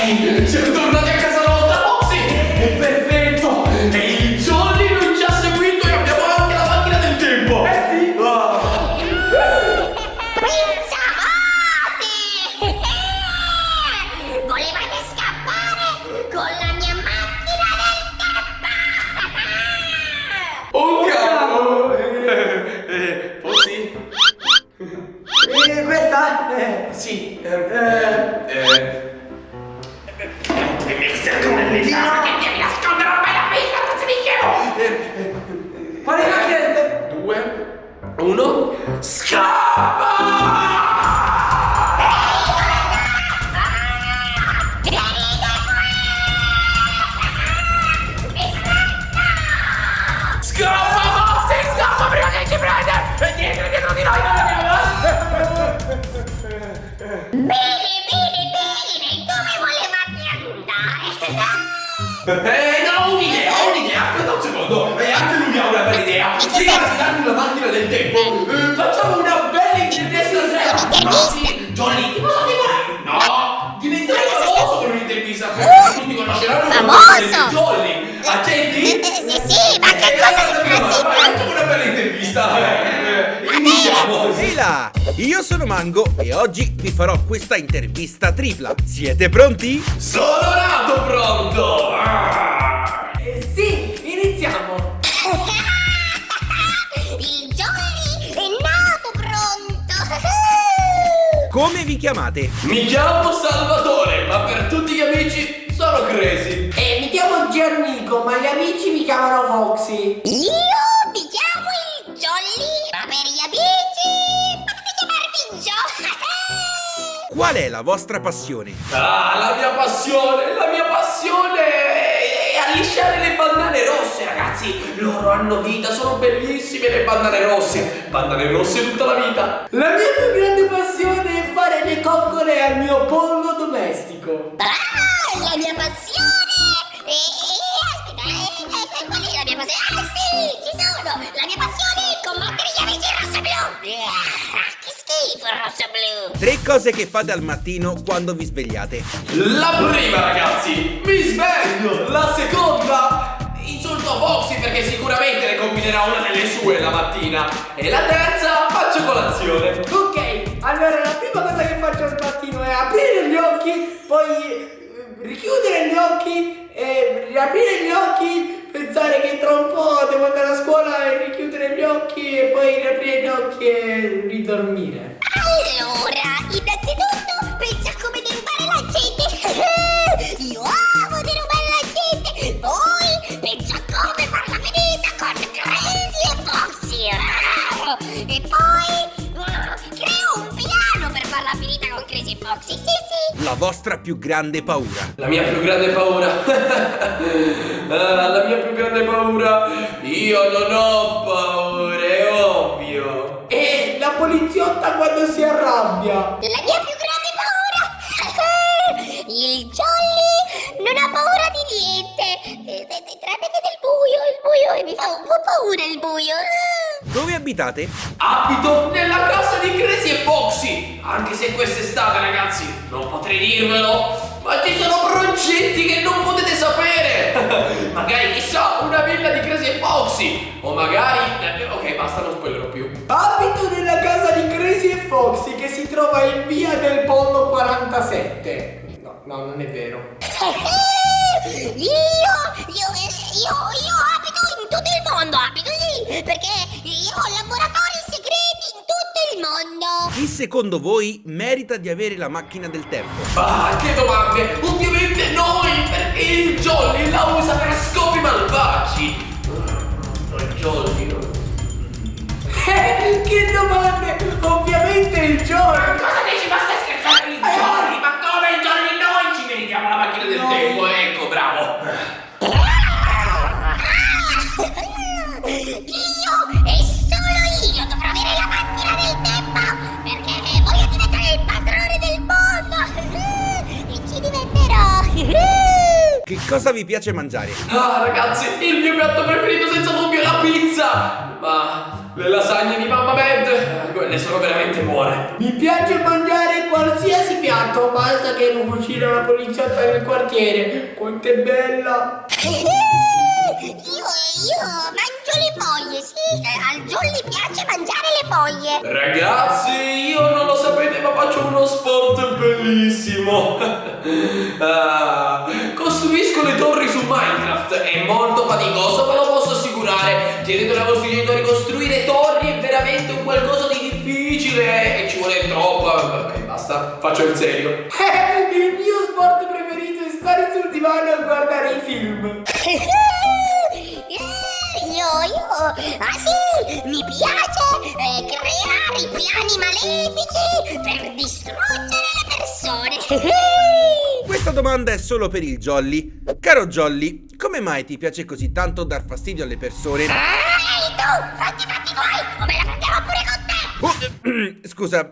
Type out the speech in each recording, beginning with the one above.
Ok, siamo tornati a casa nostra, Foxy! È perfetto! E il Jolly non ci ha seguito e abbiamo anche la macchina del tempo! Sì! Pensavate! Volevate scappare con la mia macchina del tempo! Oh cavolo! Foxy? Questa? Sì, devi essere come le dame che devi nascondere ormai la vita, non si dicevo! Quale macchina del tempo? 2, 1, scappa! Scappa, Foxy, scappa prima che ci prende! E dietro di noi non abbiamo! Bene, dove volevate andare? No, un'idea, aspetta un secondo, e anche lui ha una bella idea. Prima di darmi la macchina del tempo, facciamo una bella intervista. Ma sì, Jolly, ti posso dire? No, diventerai famoso con un'intervista, perché tutti conosceranno Famoso? Jolly. Accetti? Sì, ma che cosa si Vai, facciamo una bella intervista. Iniziamo. Ehi là, io sono Mango e oggi vi farò questa intervista tripla. Siete pronti? Sono nato pronto. Sì, iniziamo. Il Jolly è nato pronto! Come vi chiamate? Mi chiamo Salvatore, ma per tutti gli amici sono Crazy. Mi chiamo Giannico, ma gli amici mi chiamano Foxy. Io mi chiamo il Jolly, ma per gli amici potete chiamarmi Joe! Qual è la vostra passione? Ah, la mia passione è allisciare le bandane rosse, ragazzi. Loro hanno vita, sono bellissime le bandane rosse tutta la vita. La mia più grande passione è fare le coccole al mio pollo domestico. Ah, la mia passione! Aspetta, qual è la mia passione? Ah sì, ci sono! La mia passione è combattere gli amici rosso-blu! Che schifo rosso-blu! 3 cose che fate al mattino quando vi svegliate. La prima, ragazzi, mi sveglio. La seconda, insulto Foxy perché sicuramente ne combinerà una delle sue la mattina. E la terza, faccio colazione. Ok, allora la prima cosa che faccio al mattino è aprire gli occhi, poi richiudere gli occhi e riaprire gli occhi, pensare che tra un po' devo andare a scuola e richiudere gli occhi e poi riaprire gli occhi e ridormire. Allora, innanzitutto pensa a come derubare la gente! Io amo derubare la gente! Poi pensa a come farla finita con Crazy e Foxy! E poi creo un piano per farla finita con Crazy e Foxy! Sì! La vostra più grande paura. La mia più grande paura. La mia più grande paura. Io non ho paure, è ovvio. E la poliziotta quando si arrabbia. La mia più grande paura! Il Jolly non ha paura di niente! Tranne che del buio, il buio mi fa un po' paura il buio! Dove abitate? Abito nella casa di Crazy e Foxy. Anche se quest'estate, ragazzi, non potrei dirvelo, ma ci sono progetti che non potete sapere. Magari, chissà, una villa di Crazy e Foxy. O magari... ok, basta, non spoilerò più. Abito nella casa di Crazy e Foxy che si trova in via del Pollo 47. No, non è vero. Io abito in tutto il mondo, abito lì, perché io ho laboratori segreti in tutto il mondo. Chi secondo voi merita di avere la macchina del tempo? Ah, che domande! Ovviamente noi, perché il Jolly la usa per scopi malvagi. Il Jolly... Che domande! Ovviamente il Jolly! Cosa dici? Ma stai scherzando? Il Jolly? Ma come il Jolly? Noi ci meritiamo la macchina del tempo, ecco, bravo. Io e solo io dovrò avere la macchina del tempo, perché voglio diventare il padrone del mondo. E ci diventerò. Che cosa vi piace mangiare? Ah, ragazzi, il mio piatto preferito senza dubbio è la pizza. Ma le lasagne di Mamma Med, quelle sono veramente buone. Mi piace mangiare qualsiasi piatto, basta che lo cucina la poliziotta del quartiere. Quanto è bella! Io mangio le foglie, sì, al Jolly piace mangiare le foglie. Ragazzi, io non lo sapete, ma faccio uno sport bellissimo. Costruisco le torri su Minecraft. È molto faticoso, ve lo posso assicurare. Chiedetelo ai vostri genitori, costruire torri è veramente un qualcosa di difficile e ci vuole troppo. Vabbè, basta, faccio il serio. Il mio sport preferito è stare sul divano a guardare i film. Ah sì, mi piace creare i piani malefici per distruggere le persone. Questa domanda è solo per il Jolly. Caro Jolly, come mai ti piace così tanto dar fastidio alle persone? Ehi tu, fatti tuoi, o me la prenderò pure con te. Scusa,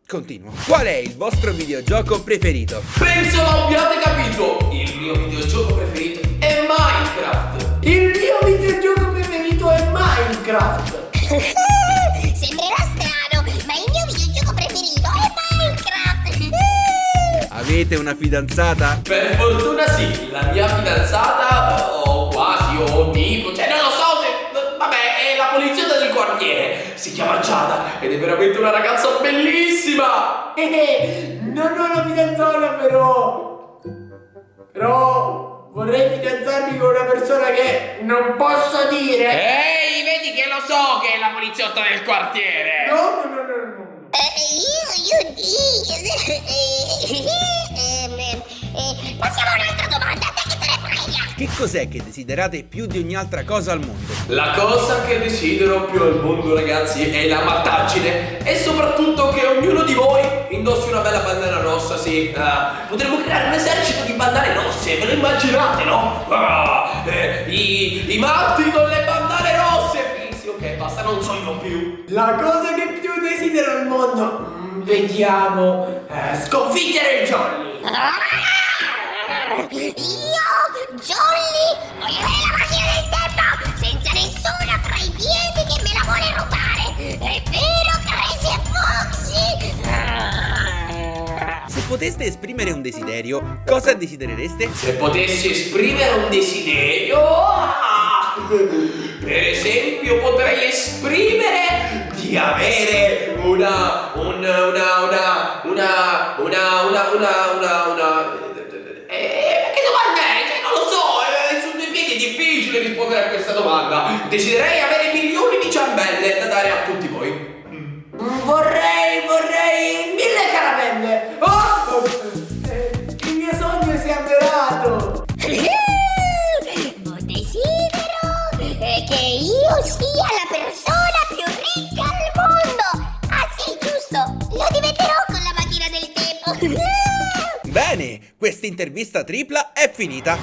continuo. Qual è il vostro videogioco preferito? Penso l'abbiate capito. Il mio videogioco preferito è Minecraft. Il mio videogioco preferito è Minecraft. Sembrerà strano, ma il mio videogioco preferito è Minecraft. Avete una fidanzata? Per fortuna sì, la mia fidanzata, o quasi, o tipo, cioè non lo so, vabbè, è la poliziotta del quartiere. Si chiama Giada ed è veramente una ragazza bellissima. Non ho una fidanzata però vorrei fidanzarmi con una persona che non posso dire. Ehi, vedi che lo so che è la poliziotta del quartiere. No. Passiamo a un'altra domanda, a te che te ne frega? Che cos'è che desiderate più di ogni altra cosa al mondo? La cosa che desidero più al mondo, ragazzi, è la mattaggine e soprattutto che ognuno di voi indossi una bella bandana rossa, sì. Potremmo creare un esercito di bandane rosse, ve lo immaginate, no? I matti con le bandane rosse. Sì, ok, basta, non sogno più. La cosa che più desidero al mondo, vediamo, sconfiggere il Jolly. Io, Jolly, voglio avere la macchina del tempo senza nessuno fra i piedi che me la vuole rubare. È vero, Crazy e Foxy? Se poteste esprimere un desiderio, cosa desiderereste? Se potessi esprimere un desiderio, per esempio potrei esprimere di avere che domanda è? Cioè, non lo so, su due piedi è difficile rispondere a questa domanda. Desidererei avere milioni di ciambelle da dare a tutti voi. Vorrei 1000 caramelle. Oh! Il mio sogno si è avverato. Desidero che io sia la persona più ricca al mondo. Ah sì, giusto, lo diventerò con la macchina del tempo. Bene, questa intervista tripla è finita.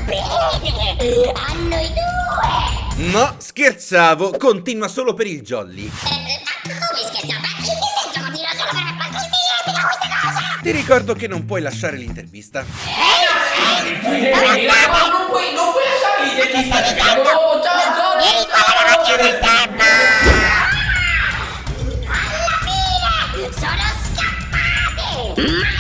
Bene, a noi due. No, scherzavo, continua solo per il Jolly. Come scherziamo? Ma in che senso continua solo per me? Ma che significa questa cosa? Ti ricordo che non puoi lasciare l'intervista. Non puoi lasciare l'intervista. Ciao. Vieni qua la macchina del tempo. Alla fine sono scappate.